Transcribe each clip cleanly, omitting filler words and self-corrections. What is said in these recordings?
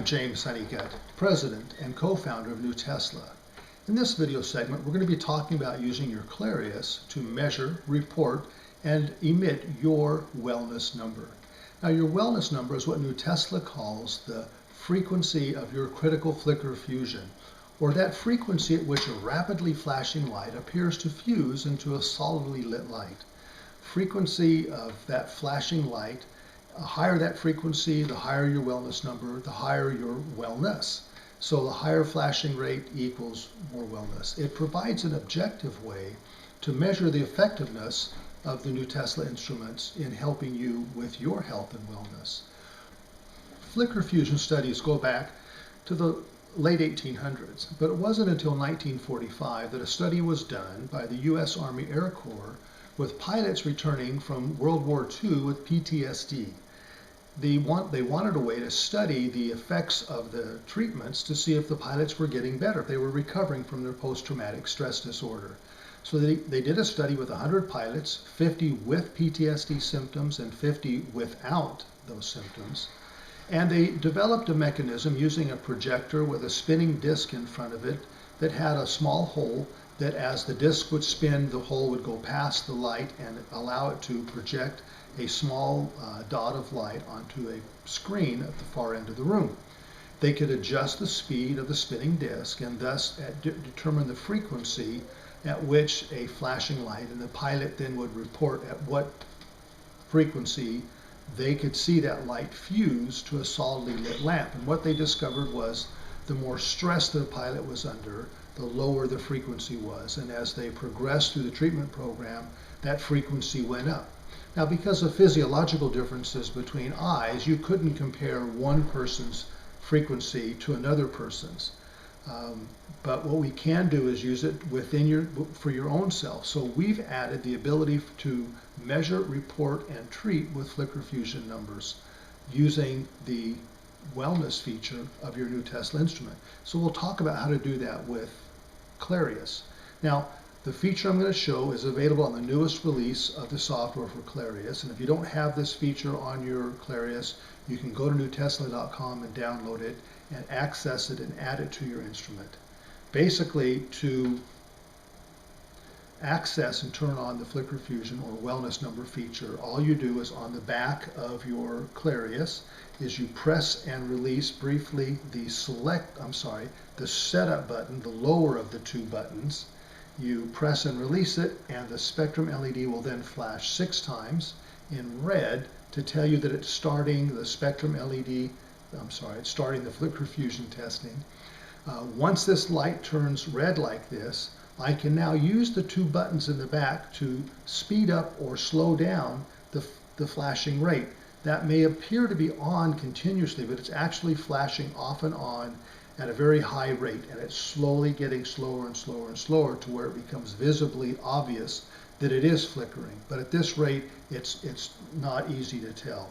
I'm James Honeycutt, President and co-founder of New Tesla. In this video segment, we're going to be talking about using your Clarius to measure, report, and emit your wellness number. Now, your wellness number is what New Tesla calls the frequency of your critical flicker fusion, or that frequency at which a rapidly flashing light appears to fuse into a solidly lit light. Frequency of that flashing light, the higher that frequency, the higher your wellness number, the higher your wellness. So the higher flashing rate equals more wellness. It provides an objective way to measure the effectiveness of the New Tesla instruments in helping you with your health and wellness. Flicker fusion studies go back to the late 1800s, but it wasn't until 1945 that a study was done by the U.S. Army Air Corps with pilots returning from World War II with PTSD. They wanted a way to study the effects of the treatments to see if the pilots were getting better, if they were recovering from their post-traumatic stress disorder. So they did a study with 100 pilots, 50 with PTSD symptoms and 50 without those symptoms. And they developed a mechanism using a projector with a spinning disc in front of it that had a small hole that as the disc would spin, the hole would go past the light and allow it to project a small dot of light onto a screen at the far end of the room. They could adjust the speed of the spinning disc and thus determine the frequency at which a flashing light, and the pilot then would report at what frequency they could see that light fuse to a solidly lit lamp. And what they discovered was the more stress the pilot was under, the lower the frequency was. And as they progressed through the treatment program, that frequency went up. Now, because of physiological differences between eyes, you couldn't compare one person's frequency to another person's. But what we can do is use it for your own self. So we've added the ability to measure, report, and treat with flicker fusion numbers using the wellness feature of your new Tesla instrument. So we'll talk about how to do that with Clarius. Now, the feature I'm going to show is available on the newest release of the software for Clarius. And if you don't have this feature on your Clarius, you can go to newtesla.com and download it and access it and add it to your instrument. Basically, to access and turn on the flicker fusion or wellness number feature, all you do is on the back of your Clarius is you press and release briefly the setup button, the lower of the two buttons. You press and release it, and the spectrum LED will then flash 6 times in red to tell you that it's starting the spectrum LED, it's starting the flicker fusion testing. Once this light turns red like this, I can now use the 2 buttons in the back to speed up or slow down the flashing rate. That may appear to be on continuously, but it's actually flashing off and on at a very high rate, and it's slowly getting slower and slower and slower to where it becomes visibly obvious that it is flickering. But at this rate, it's not easy to tell.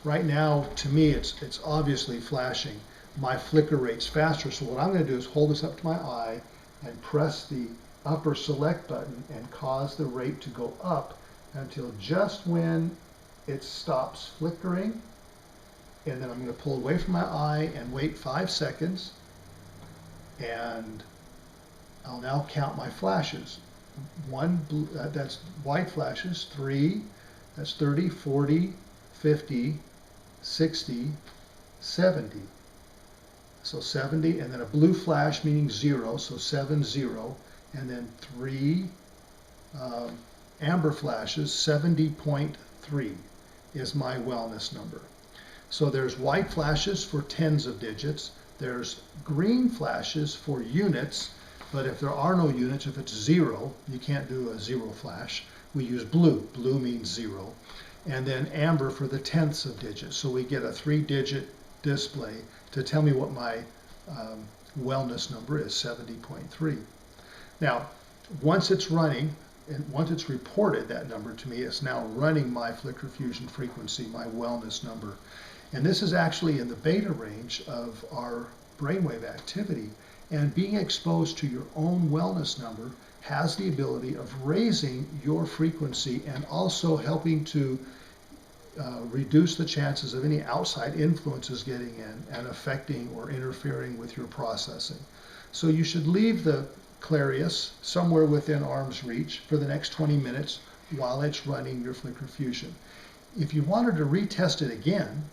Right now, to me, it's obviously flashing. My flicker rate's faster, so what I'm going to do is hold this up to my eye and press the upper select button and cause the rate to go up until just when it stops flickering. And then I'm going to pull away from my eye and wait 5 seconds. And I'll now count my flashes. 1 blue, that's white flashes, 3, that's 30, 40, 50, 60, 70. So 70, and then a blue flash meaning 0, so 70, and then 3 amber flashes, 70.3 is my wellness number. So there's white flashes for tens of digits. There's green flashes for units, but if there are no units, if it's 0, you can't do a 0 flash. We use blue. Blue means 0. And then amber for the tenths of digits. So we get a 3-digit display to tell me what my wellness number is, 70.3. Now, once it's running, and once it's reported that number to me, it's now running my flicker fusion frequency, my wellness number. And this is actually in the beta range of our brainwave activity. And being exposed to your own wellness number has the ability of raising your frequency and also helping to reduce the chances of any outside influences getting in and affecting or interfering with your processing. So you should leave the Clarius somewhere within arm's reach for the next 20 minutes while it's running your Flickr Fusion. If you wanted to retest it again,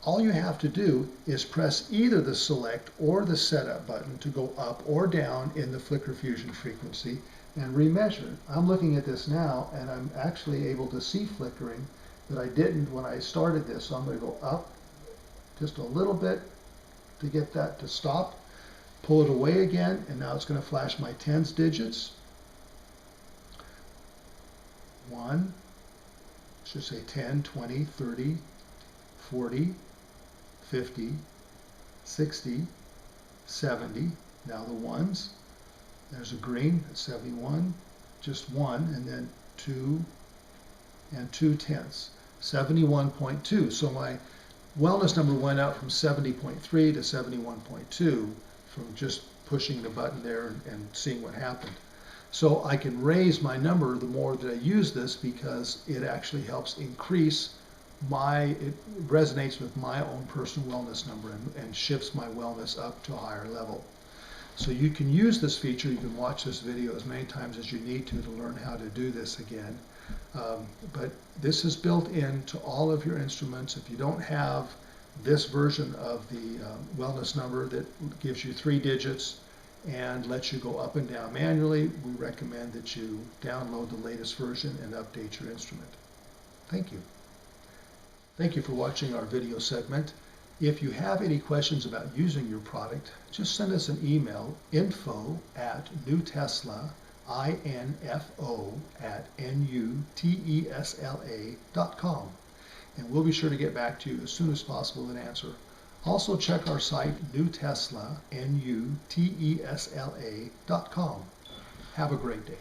all you have to do is press either the select or the setup button to go up or down in the Flickr Fusion frequency and remeasure. I'm looking at this now and I'm actually able to see flickering that I didn't when I started this. So I'm going to go up just a little bit to get that to stop, pull it away again, and now it's going to flash my tens digits. 1, I should say 10, 20, 30, 40, 50, 60, 70, now the ones. There's a green at 71, just 1, and then 2 and 2/10, 71.2. So my wellness number went up from 70.3 to 71.2 from just pushing the button there and seeing what happened. So I can raise my number the more that I use this because it actually helps increase it resonates with my own personal wellness number and shifts my wellness up to a higher level. So you can use this feature, you can watch this video as many times as you need to learn how to do this again. But this is built into all of your instruments. If you don't have this version of the wellness number that gives you 3 digits and lets you go up and down manually, we recommend that you download the latest version and update your instrument. Thank you. Thank you for watching our video segment. If you have any questions about using your product, just send us an email, info@newtesla, info@nutesla.com, and we'll be sure to get back to you as soon as possible with an answer. Also check our site, newtesla, nutesla.com. Have a great day.